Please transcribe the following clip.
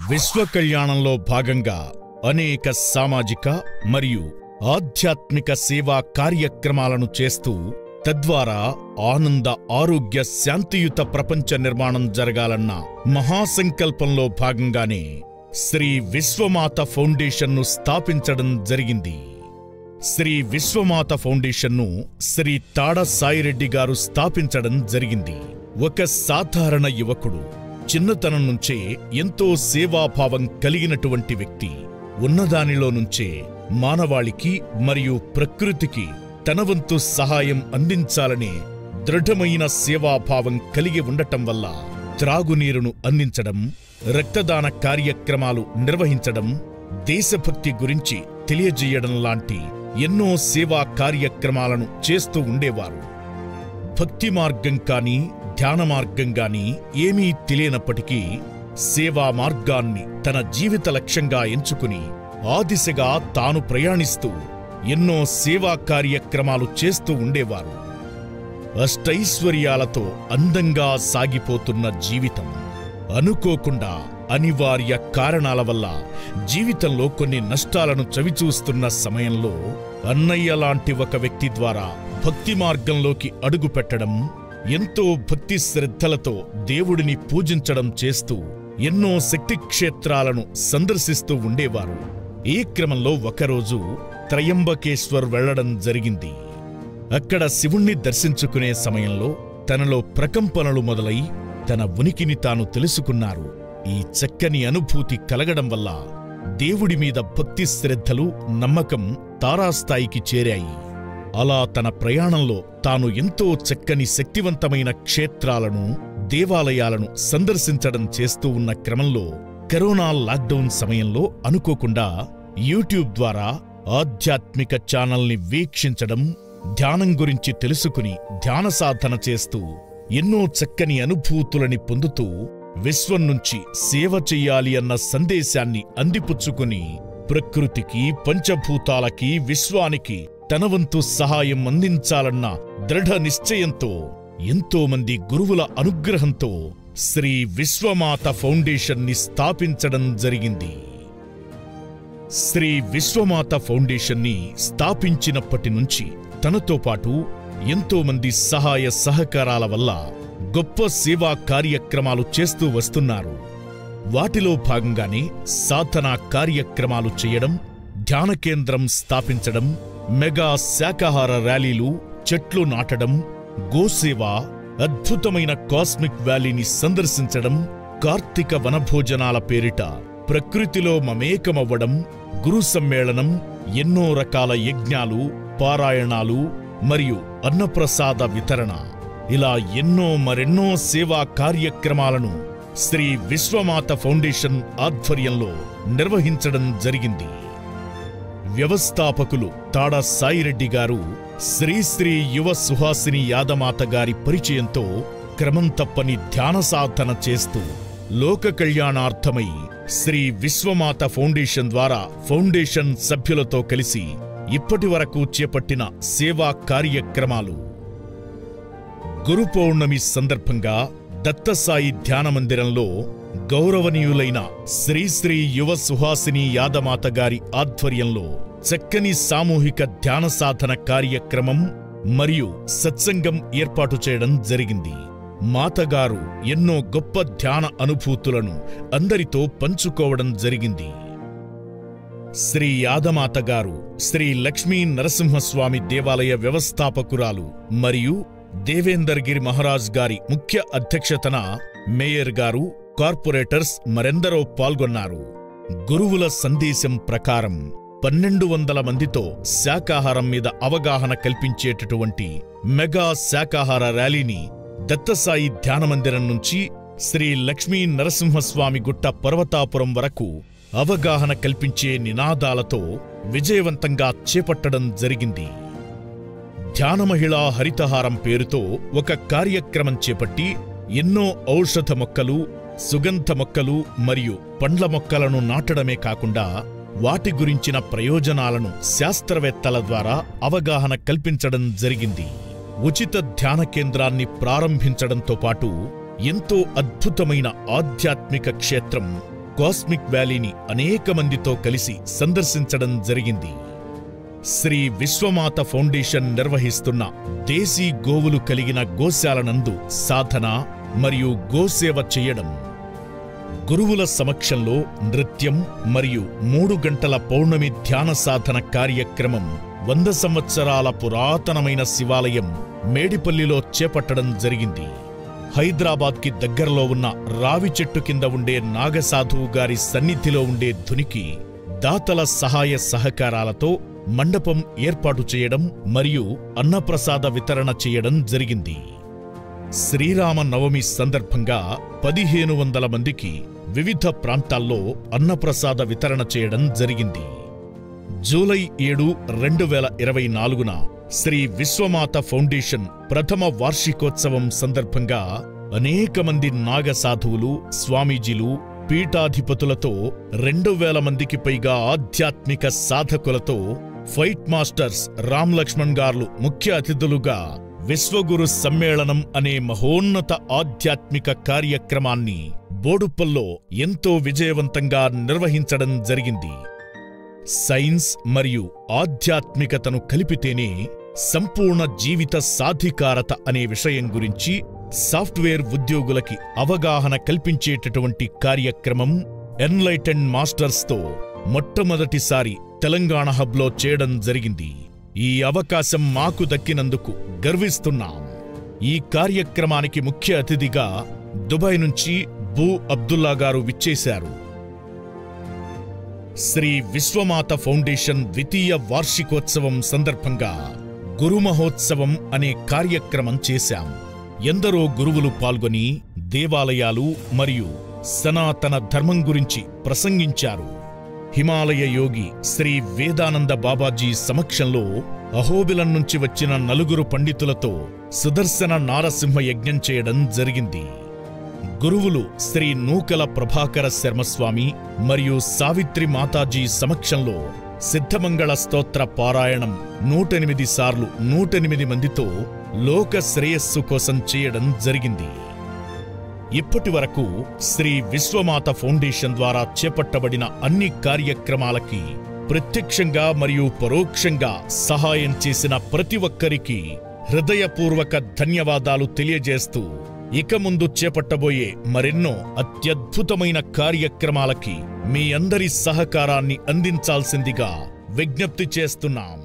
విశ్వ కళ్యాణంలో భాగంగా అనేక సామాజిక మరియు ఆధ్యాత్మిక సేవా కార్యక్రమాలను చేస్తూ తద్వారా ఆనంద ఆరోగ్య శాంతియుత ప్రపంచ నిర్మాణం జరగాలన్న మహాసంకల్పంలో భాగంగానే శ్రీ విశ్వమాత ఫౌండేషన్ను స్థాపించడం జరిగింది. శ్రీ విశ్వమాత ఫౌండేషన్ను శ్రీ తాడ సాయిరెడ్డి గారు స్థాపించడం జరిగింది. ఒక సాధారణ యువకుడు, చిన్నతనం నుంచే ఎంతో సేవాభావం కలిగినటువంటి వ్యక్తి, ఉన్నదానిలో నుంచే మానవాళికి మరియు ప్రకృతికి తన వంతు సహాయం అందించాలనే దృఢమైన సేవాభావం కలిగి ఉండటం వల్ల త్రాగునీరును అందించడం, రక్తదాన కార్యక్రమాలు నిర్వహించడం, దేశభక్తి గురించి తెలియజేయడం లాంటి ఎన్నో సేవా కార్యక్రమాలను చేస్తూ ఉండేవారు. భక్తి మార్గం కానీ ధ్యాన మార్గం గాని ఏమీ తెలియనప్పటికీ సేవా మార్గాన్ని తన జీవిత లక్ష్యంగా ఎంచుకుని ఆ దిశగా తాను ప్రయాణిస్తూ ఎన్నో సేవా కార్యక్రమాలు చేస్తూ ఉండేవారు. అష్టైశ్వర్యాలతో అందంగా సాగిపోతున్న జీవితం అనుకోకుండా అనివార్య కారణాల వల్ల జీవితంలో కొన్ని నష్టాలను చవిచూస్తున్న సమయంలో అన్నయ్య లాంటి ఒక వ్యక్తి ద్వారా భక్తి మార్గంలోకి అడుగుపెట్టడం, ఎంతో భక్తి శ్రద్ధలతో దేవుడిని పూజించడం చేస్తూ ఎన్నో శక్తి క్షేత్రాలను సందర్శిస్తూ ఉండేవారు. ఈ క్రమంలో ఒకరోజు త్రయంబకేశ్వర్ వెళ్లడం జరిగింది. అక్కడ శివుణ్ణి దర్శించుకునే సమయంలో తనలో ప్రకంపనలు మొదలై తన ఉనికిని తాను తెలుసుకున్నారు. ఈ చక్కని అనుభూతి కలగడం వల్ల దేవుడి మీద భక్తి శ్రద్ధలు, నమ్మకం తారాస్థాయికి చేరాయి. అలా తన ప్రయాణంలో తాను ఎంతో చక్కని శక్తివంతమైన క్షేత్రాలను, దేవాలయాలను సందర్శించడం చేస్తూ ఉన్న క్రమంలో కరోనా లాక్డౌన్ సమయంలో అనుకోకుండా యూట్యూబ్ ద్వారా ఆధ్యాత్మిక ఛానల్ని వీక్షించడం, ధ్యానం గురించి తెలుసుకుని ధ్యాన సాధన చేస్తూ ఎన్నో చక్కని అనుభూతులని పొందుతూ విశ్వం నుంచి సేవ చెయ్యాలి అన్న సందేశాన్ని అందిపుచ్చుకుని ప్రకృతికి, పంచభూతాలకి, విశ్వానికి తన వంతు సహాయం అందించాలన్న దృఢ నిశ్చయంతో ఎంతోమంది గురువుల అనుగ్రహంతో శ్రీ విశ్వమాత ఫౌండేషన్ని స్థాపించడం జరిగింది. శ్రీ విశ్వమాత ఫౌండేషన్ని స్థాపించినప్పటి నుంచి తనతో పాటు ఎంతోమంది సహాయ సహకారాల వల్ల గొప్ప సేవా కార్యక్రమాలు చేస్తూ వస్తున్నారు. వాటిలో భాగంగానే సాధనా కార్యక్రమాలు చేయడం, ధ్యాన కేంద్రం స్థాపించడం, మెగా శాకాహార ర్యాలీలు, చెట్లు నాటడం, గోసేవ, అద్భుతమైన కాస్మిక్ వ్యాలీని సందర్శించడం, కార్తీక వనభోజనాల పేరిట ప్రకృతిలో మమేకమవ్వడం, గురు సమ్మేళనం, ఎన్నో రకాల యజ్ఞాలు, పారాయణాలు మరియు అన్నప్రసాద వితరణ, ఇలా మరెన్నో సేవా కార్యక్రమాలను శ్రీ విశ్వమాత ఫౌండేషన్ ఆధ్వర్యంలో నిర్వహించడం జరిగింది. వ్యవస్థాపకులు తాడ సాయిరెడ్డి గారు శ్రీ యువ సుహాసిని యాదమాత గారి పరిచయంతో క్రమం తప్పని ధ్యాన సాధన చేస్తూ లోక కళ్యాణార్థమై శ్రీ విశ్వమాత ఫౌండేషన్ ద్వారా ఫౌండేషన్ సభ్యులతో కలిసి ఇప్పటి వరకు చేపట్టిన సేవా కార్యక్రమాలు. గురు పౌర్ణమి సందర్భంగా దత్తసాయి ధ్యాన మందిరంలో గౌరవనీయులైన శ్రీ యువ సుహాసిని యాదమాత గారి ఆధ్వర్యంలో చక్కని సామూహిక ధ్యాన సాధన కార్యక్రమం మరియు సత్సంగం ఏర్పాటు చేయడం జరిగింది. మాతగారు ఎన్నో గొప్ప ధ్యాన అనుభూతులను అందరితో పంచుకోవడం జరిగింది. శ్రీ యాదమాత గారు శ్రీ లక్ష్మీ నరసింహస్వామి దేవాలయ వ్యవస్థాపకురాలు మరియు దేవేందర్ గిరి మహారాజ్ గారి ముఖ్య అధ్యక్షతన మేయర్ గారు, కార్పొరేటర్స్ మరెందరో పాల్గొన్నారు. గురువుల సందేశం ప్రకారం 1200 మందితో శాకాహారం మీద అవగాహన కల్పించేటటువంటి మెగా శాకాహార ర్యాలీని దత్తసాయి ధ్యానమందిరం నుంచి శ్రీ లక్ష్మీ నరసింహస్వామి గుట్ట పర్వతాపురం వరకు అవగాహన కల్పించే నినాదాలతో విజయవంతంగా చేపట్టడం జరిగింది. ధ్యాన మహిళా హరితహారం పేరుతో ఒక కార్యక్రమం చేపట్టి ఎన్నో ఔషధ మొక్కలు, సుగంధ మొక్కలు మరియు పండ్ల మొక్కలను నాటడమే కాకుండా వాటి గురించిన ప్రయోజనాలను శాస్త్రవేత్తల ద్వారా అవగాహన కల్పించడం జరిగింది. ఉచిత ధ్యాన కేంద్రాన్ని ప్రారంభించడంతో పాటు ఎంతో అద్భుతమైన ఆధ్యాత్మిక క్షేత్రం కాస్మిక్ వ్యాలీని అనేక మందితో కలిసి సందర్శించడం జరిగింది. శ్రీ విశ్వమాత ఫౌండేషన్ నిర్వహిస్తున్న దేశీ గోవులు కలిగిన గోశాలనందు సాధన మరియు గోసేవ చేయడం, గురువుల సమక్షంలో నృత్యం మరియు 3 గంటల పౌర్ణమి ధ్యాన సాధన కార్యక్రమం 100 సంవత్సరాల పురాతనమైన శివాలయం మేడిపల్లిలో చేపట్టడం జరిగింది. హైదరాబాద్కి దగ్గరలో ఉన్న రావి చెట్టు కింద ఉండే నాగసాధువు గారి సన్నిధిలో ఉండే ధునికి దాతల సహాయ సహకారాలతో మండపం ఏర్పాటు చేయడం మరియు అన్నప్రసాద వితరణ చేయడం జరిగింది. శ్రీరామ నవమి సందర్భంగా 1500 మందికి వివిధ ప్రాంతాల్లో అన్నప్రసాద వితరణ చేయడం జరిగింది. జూలై 7, 2024న శ్రీ విశ్వమాత ఫౌండేషన్ ప్రథమ వార్షికోత్సవం సందర్భంగా అనేక మంది నాగసాధువులు, స్వామీజీలు, పీఠాధిపతులతో 2000 మందికి పైగా ఆధ్యాత్మిక సాధకులతో ఫైట్ మాస్టర్స్ రామ్ లక్ష్మణ్ గార్లు ముఖ్య అతిథులుగా విశ్వగురు సమ్మేళనం అనే మహోన్నత ఆధ్యాత్మిక కార్యక్రమాన్ని బోడుప్పల్లో ఎంతో విజయవంతంగా నిర్వహించడం జరిగింది. సైన్స్ మరియు ఆధ్యాత్మికతను కలిపితేనే సంపూర్ణ జీవిత సాధికారత అనే విషయం గురించి సాఫ్ట్వేర్ ఉద్యోగులకి అవగాహన కల్పించేటటువంటి కార్యక్రమం ఎన్లైటెండ్ మాస్టర్స్తో మొట్టమొదటిసారి తెలంగాణ హబ్లో చేయడం జరిగింది. ఈ అవకాశం మాకు దక్కినందుకు గర్విస్తున్నాం. ఈ కార్యక్రమానికి ముఖ్య అతిథిగా దుబాయ్ నుంచి బూ అబ్దుల్లా గారు విచ్చేశారు. శ్రీ విశ్వమాత ఫౌండేషన్ ద్వితీయ వార్షికోత్సవం సందర్భంగా గురు మహోత్సవం అనే కార్యక్రమం చేశాం. ఎందరో గురువులు పాల్గొని దేవాలయాలు మరియు సనాతన ధర్మం గురించి ప్రసంగించారు. హిమాలయ యోగి శ్రీ వేదానంద బాబాజీ సమక్షంలో అహోబిలం నుంచి వచ్చిన 4 పండితులతో సుదర్శన నారసింహ యజ్ఞం చేయడం జరిగింది. గురువులు శ్రీ నూకల ప్రభాకర శర్మస్వామి మరియు సావిత్రి మాతాజీ సమక్షంలో సిద్ధమంగళ స్తోత్ర పారాయణం 108 సార్లు 108 మందితో లోక శ్రేయస్సు కోసం చేయడం జరిగింది. ఇప్పటి వరకు శ్రీ విశ్వమాత ఫౌండేషన్ ద్వారా చేపట్టబడిన అన్ని కార్యక్రమాలకి ప్రత్యక్షంగా మరియు పరోక్షంగా సహాయం చేసిన ప్రతి ఒక్కరికి హృదయపూర్వక ధన్యవాదాలు తెలియజేస్తూ ఇక ముందు చేపట్టబోయే మరెన్నో అత్యద్భుతమైన కార్యక్రమాలకి మీ అందరి సహకారాన్ని అందించాల్సిందిగా విజ్ఞప్తి చేస్తున్నాం.